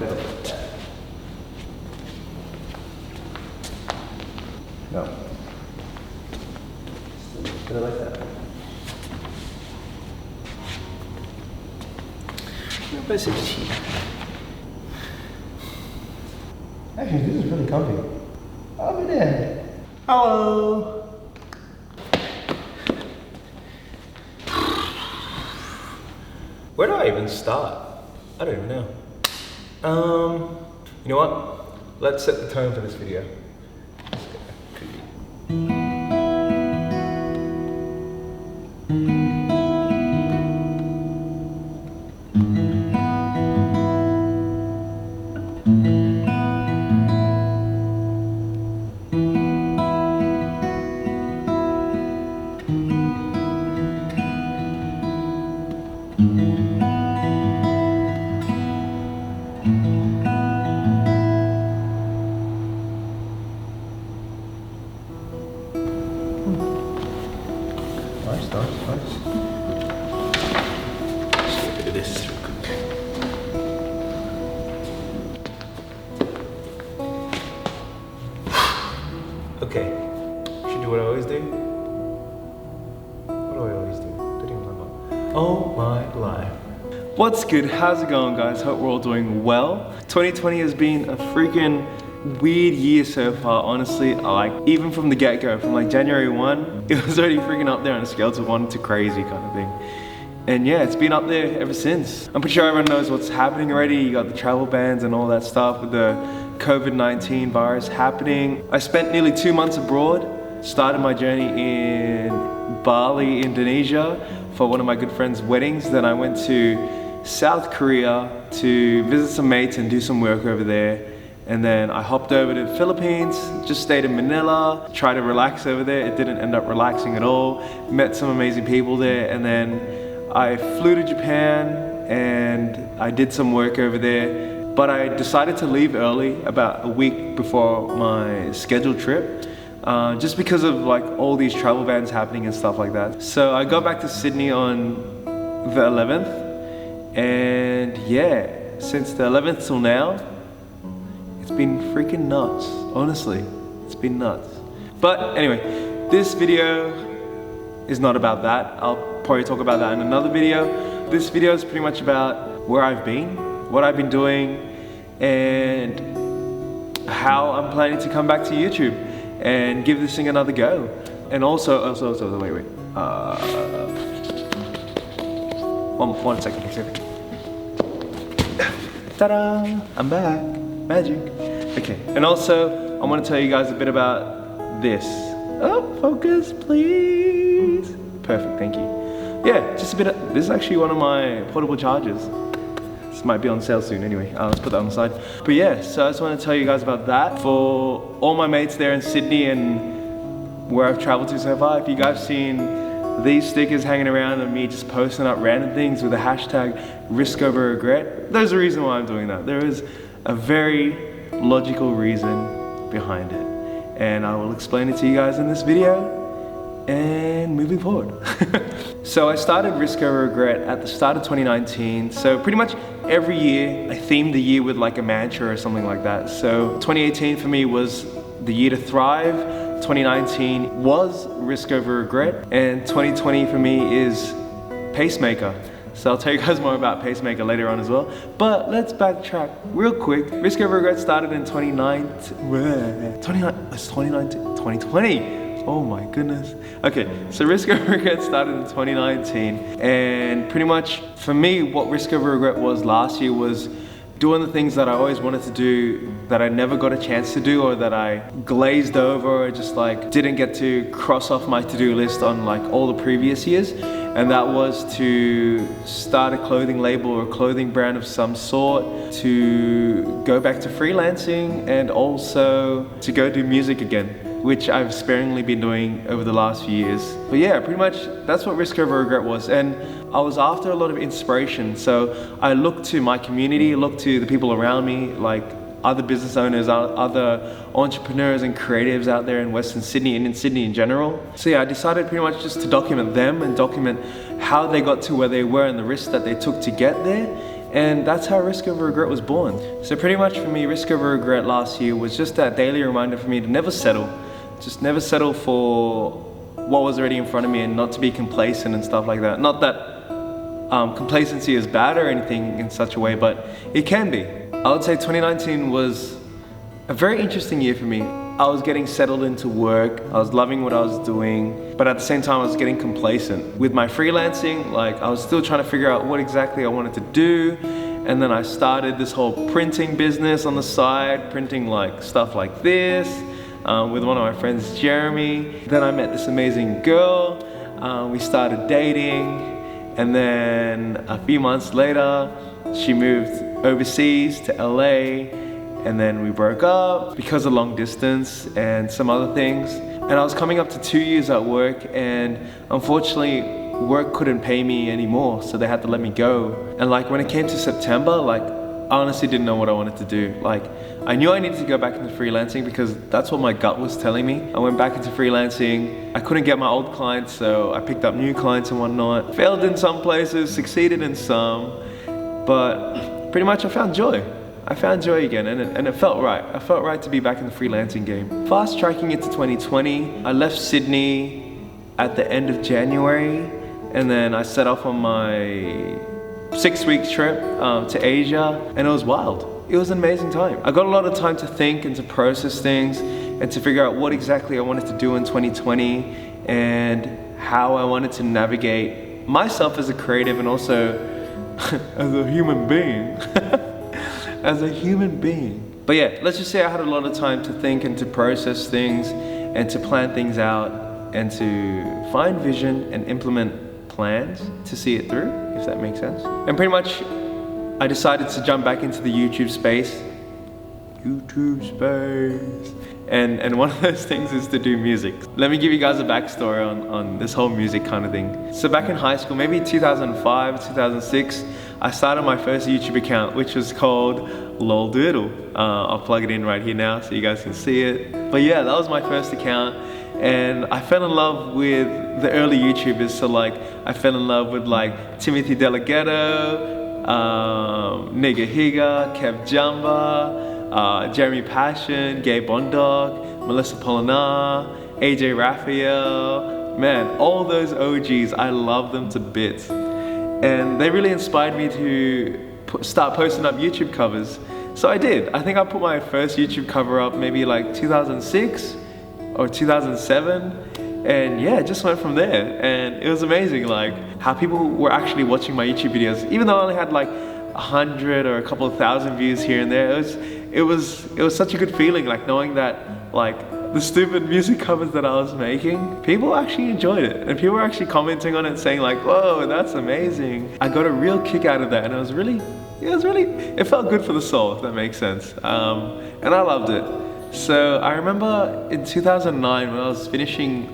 Better like that. No. Better like that. Basically. Actually, this is really comfy. Over there. Hello. Where do I even start? I don't even know. You know what? Let's set the tone for this video. Nice. Let's get rid of this real quick. Okay, should do what I always do. What do I always do? Don't even remember. Oh my life. What's good? How's it going, guys? Hope we're all doing well. 2020 has been a freaking weird year so far, honestly. Like, even from the get-go, from like January 1, it was already freaking up there on a scale of 1 to crazy kind of thing. And yeah, it's been up there ever since. I'm pretty sure everyone knows what's happening already. You got the travel bans and all that stuff with the COVID-19 virus happening. I spent nearly 2 months abroad. Started my journey in Bali, Indonesia for one of my good friends' weddings. Then I went to South Korea to visit some mates and do some work over there. And then I hopped over to the Philippines, just stayed in Manila, tried to relax over there. It didn't end up relaxing at all. Met some amazing people there, and then I flew to Japan and I did some work over there. But I decided to leave early, about a week before my scheduled trip, just because of like all these travel bans happening and stuff like that. So I got back to Sydney on the 11th, and yeah, since the 11th till now, it's been freaking nuts, honestly. It's been nuts. But anyway, this video is not about that. I'll probably talk about that in another video. This video is pretty much about where I've been, what I've been doing, and how I'm planning to come back to YouTube and give this thing another go. And also, wait. One second. Ta-da! I'm back. Magic. Okay, and also I want to tell you guys a bit about this. Oh, focus, please. Perfect, thank you. Yeah, just a bit of, this is actually one of my portable chargers. This might be on sale soon anyway. Let's put that on the side. But yeah, so I just want to tell you guys about that. For all my mates there in Sydney and where I've traveled to so far, if you guys seen these stickers hanging around of me just posting up random things with the hashtag risk over regret, there's a reason why I'm doing that. There is a very logical reason behind it, and I will explain it to you guys in this video and moving forward. So I started Risk Over Regret at the start of 2019. So pretty much every year I themed the year with like a mantra or something like that. So 2018 for me was the year to thrive, 2019 was Risk Over Regret, and 2020 for me is Pacemaker. So I'll tell you guys more about Pacemaker later on as well. But let's backtrack real quick. Risk Over Regret started in 2020. Oh my goodness. Okay, so Risk Over Regret started in 2019. And pretty much for me, what Risk Over Regret was last year was doing the things that I always wanted to do that I never got a chance to do, or that I glazed over, or just like didn't get to cross off my to-do list on like all the previous years. And that was to start a clothing label or a clothing brand of some sort, to go back to freelancing, and also to go do music again, which I've sparingly been doing over the last few years. But yeah, pretty much that's what Risk Over Regret was. And I was after a lot of inspiration. So I looked to my community, looked to the people around me, like other business owners, other entrepreneurs and creatives out there in Western Sydney and in Sydney in general. So yeah, I decided pretty much just to document them and document how they got to where they were and the risks that they took to get there. And that's how Risk Over Regret was born. So pretty much for me, Risk Over Regret last year was just that daily reminder for me to never settle. Just never settle for what was already in front of me and not to be complacent and stuff like that. Not that complacency is bad or anything in such a way, but it can be. I would say 2019 was a very interesting year for me. I was getting settled into work, I was loving what I was doing, but at the same time I was getting complacent. With my freelancing, like I was still trying to figure out what exactly I wanted to do, and then I started this whole printing business on the side, printing like stuff like this, with one of my friends, Jeremy. Then I met this amazing girl, we started dating, and then a few months later, she moved overseas to LA, and then we broke up because of long distance and some other things. And I was coming up to 2 years at work, and unfortunately work couldn't pay me anymore, so they had to let me go. And like when it came to September, like I honestly didn't know what I wanted to do. Like I knew I needed to go back into freelancing because that's what my gut was telling me. I went back into freelancing. I couldn't get my old clients, so I picked up new clients and whatnot. Failed in some places, succeeded in some, but pretty much I found joy. I found joy again, and it felt right. I felt right to be back in the freelancing game. Fast tracking into 2020, I left Sydney at the end of January, and then I set off on my 6-week trip to Asia, and it was wild. It was an amazing time. I got a lot of time to think and to process things and to figure out what exactly I wanted to do in 2020 and how I wanted to navigate myself as a creative and also as a human being. As a human being. But yeah, let's just say I had a lot of time to think and to process things and to plan things out and to find vision and implement plans to see it through, if that makes sense. And pretty much I decided to jump back into the YouTube space. And one of those things is to do music. Let me give you guys a backstory on this whole music kind of thing. So back in high school, maybe 2005, 2006, I started my first YouTube account, which was called Lol Doodle. I'll plug it in right here now so you guys can see it. But yeah, that was my first account, and I fell in love with the early YouTubers. So like, I fell in love with like Timothy Delgado, Nigga Higa, Kev Jumba, Jeremy Passion, Gabe Bondog, Melissa Polinar, AJ Raphael. Man, all those OGs, I love them to bits. And they really inspired me to start posting up YouTube covers. So I did. I think I put my first YouTube cover up maybe like 2006 or 2007. And yeah, it just went from there. And it was amazing, like how people were actually watching my YouTube videos. Even though I only had like 100 or a couple of thousand views here and there, it was such a good feeling, like knowing that like the stupid music covers that I was making, people actually enjoyed it, and people were actually commenting on it saying like, whoa, that's amazing. I got a real kick out of that, and it felt good for the soul, if that makes sense. And I loved it. So I remember in 2009 when I was finishing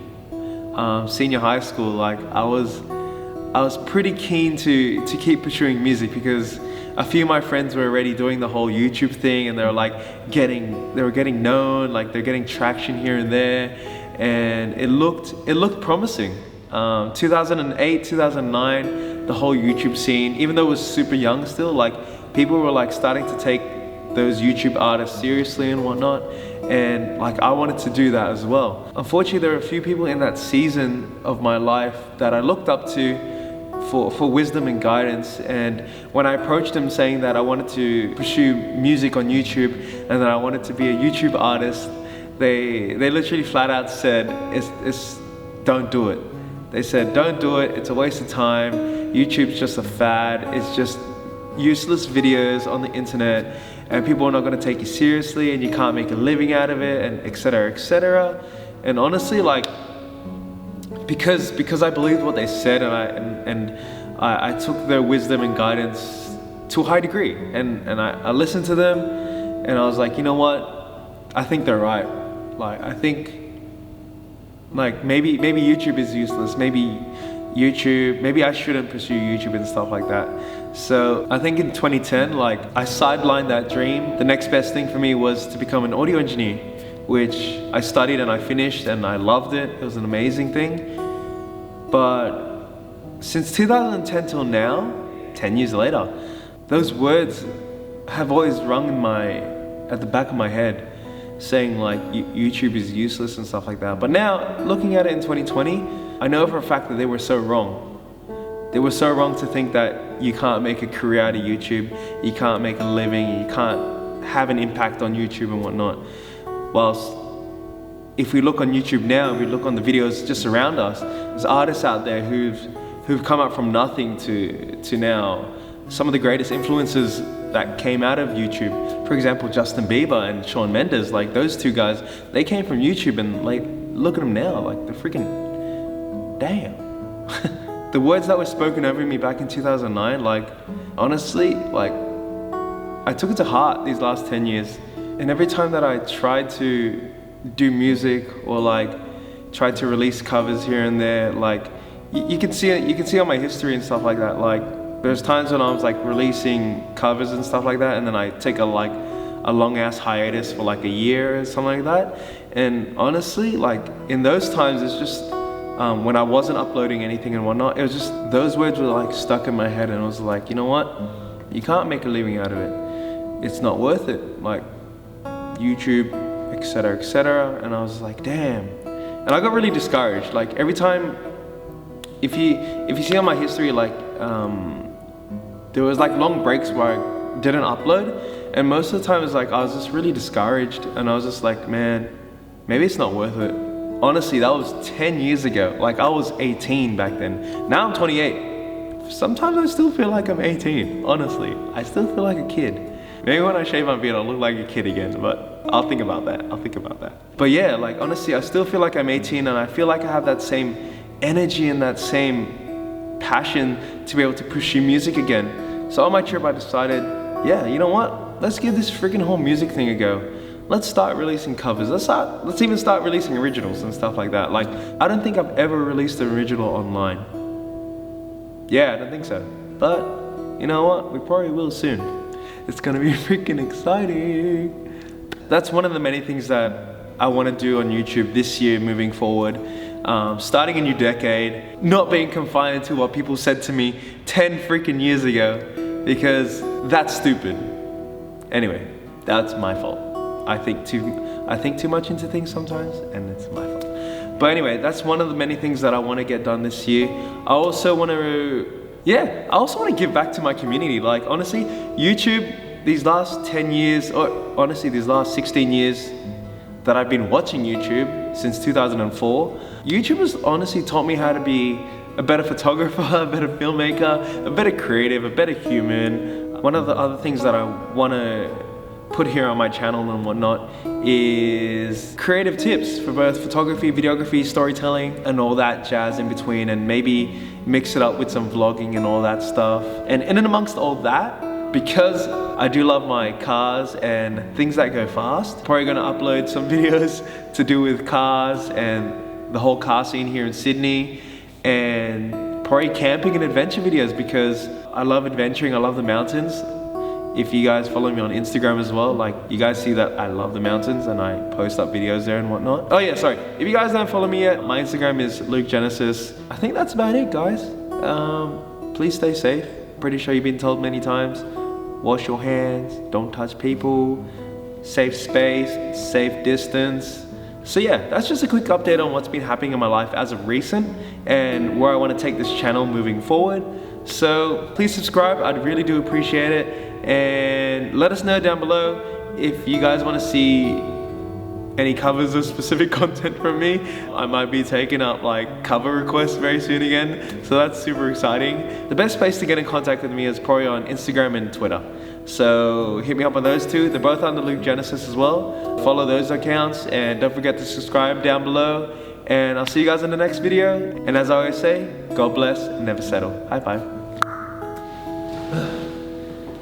senior high school, like I was pretty keen to keep pursuing music because a few of my friends were already doing the whole YouTube thing, and they were getting known, like they're getting traction here and there, and it looked promising. 2008, 2009, the whole YouTube scene, even though it was super young still, like people were like starting to take those YouTube artists seriously and whatnot, and like I wanted to do that as well. Unfortunately, there were a few people in that season of my life that I looked up to for wisdom and guidance, and when I approached them saying that I wanted to pursue music on YouTube and that I wanted to be a YouTube artist, they literally flat out said, it's don't do it. They said, don't do it, it's a waste of time, YouTube's just a fad, it's just useless videos on the internet, and people are not going to take you seriously, and you can't make a living out of it, and etc, etc. And honestly, like, because I believed what they said, and I took their wisdom and guidance to a high degree, and I listened to them, and I was like, you know what, I think they're right. Like, I think like maybe YouTube is useless, maybe I shouldn't pursue YouTube and stuff like that. So I think in 2010, like I sidelined that dream. The next best thing for me was to become an audio engineer, which I studied and I finished, and I loved it. It was an amazing thing. But since 2010 till now, 10 years later, those words have always rung at the back of my head, saying like YouTube is useless and stuff like that. But now, looking at it in 2020, I know for a fact that they were so wrong. They were so wrong to think that you can't make a career out of YouTube, you can't make a living, you can't have an impact on YouTube and whatnot. Whilst if we look on YouTube now, we look on the videos just around us, there's artists out there who've come up from nothing to now some of the greatest influencers that came out of YouTube. For example, Justin Bieber and Shawn Mendes, like those two guys, they came from YouTube, and like look at them now, like they're freaking, damn. The words that were spoken over me back in 2009, like honestly, like I took it to heart these last 10 years. And every time that I tried to do music or like tried to release covers here and there, like you can see on my history and stuff like that, like there's times when I was like releasing covers and stuff like that, and then I take a long ass hiatus for like a year or something like that. And honestly, like in those times, it's just when I wasn't uploading anything and whatnot, it was just those words were like stuck in my head, and I was like, you know what, you can't make a living out of it, it's not worth it, like YouTube, etc, etc. And I was like, damn. And I got really discouraged. Like every time, if you see on my history, like there was like long breaks where I didn't upload, and most of the time it's like I was just really discouraged, and I was just like, man, maybe it's not worth it. Honestly, that was 10 years ago. Like I was 18 back then. Now I'm 28. Sometimes I still feel like I'm 18, honestly. I still feel like a kid. Maybe when I shave my beard, I'll look like a kid again, but I'll think about that. But yeah, like honestly, I still feel like I'm 18, and I feel like I have that same energy and that same passion to be able to pursue music again. So on my trip, I decided, yeah, you know what? Let's give this freaking whole music thing a go. Let's start releasing covers. Let's even start releasing originals and stuff like that. Like, I don't think I've ever released an original online. Yeah, I don't think so. But you know what? We probably will soon. It's gonna be freaking exciting. That's one of the many things that I want to do on YouTube this year moving forward. Starting a new decade, not being confined to what people said to me 10 freaking years ago, because that's stupid. Anyway, that's my fault. I think too much into things sometimes, and it's my fault. But anyway, that's one of the many things that I want to get done this year. I also want to give back to my community. Like honestly, YouTube, these last 10 years, or honestly these last 16 years that I've been watching YouTube since 2004, YouTube has honestly taught me how to be a better photographer, a better filmmaker, a better creative, a better human. One of the other things that I want to put here on my channel and whatnot is creative tips for both photography, videography, storytelling, and all that jazz in between, and maybe mix it up with some vlogging and all that stuff. And in and amongst all that, because I do love my cars and things that go fast, probably gonna upload some videos to do with cars and the whole car scene here in Sydney, and probably camping and adventure videos, because I love adventuring, I love the mountains. If you guys follow me on Instagram as well, like you guys see that I love the mountains and I post up videos there and whatnot. Oh yeah, sorry. If you guys don't follow me yet, my Instagram is Luke Genesis. I think that's about it, guys. Please stay safe. Pretty sure you've been told many times. Wash your hands, don't touch people, safe space, safe distance. So yeah, that's just a quick update on what's been happening in my life as of recent and where I want to take this channel moving forward. So please subscribe, I'd really do appreciate it. And let us know down below if you guys want to see any covers of specific content from me. I might be taking up like cover requests very soon again, so that's super exciting. The best place to get in contact with me is probably on Instagram and Twitter. So hit me up on those two. They're both under Luke Genesis as well. Follow those accounts, and don't forget to subscribe down below. And I'll see you guys in the next video. And as I always say, God bless and never settle. High five.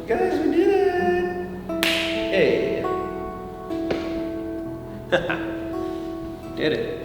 Guys, we did it! Hey! Did it.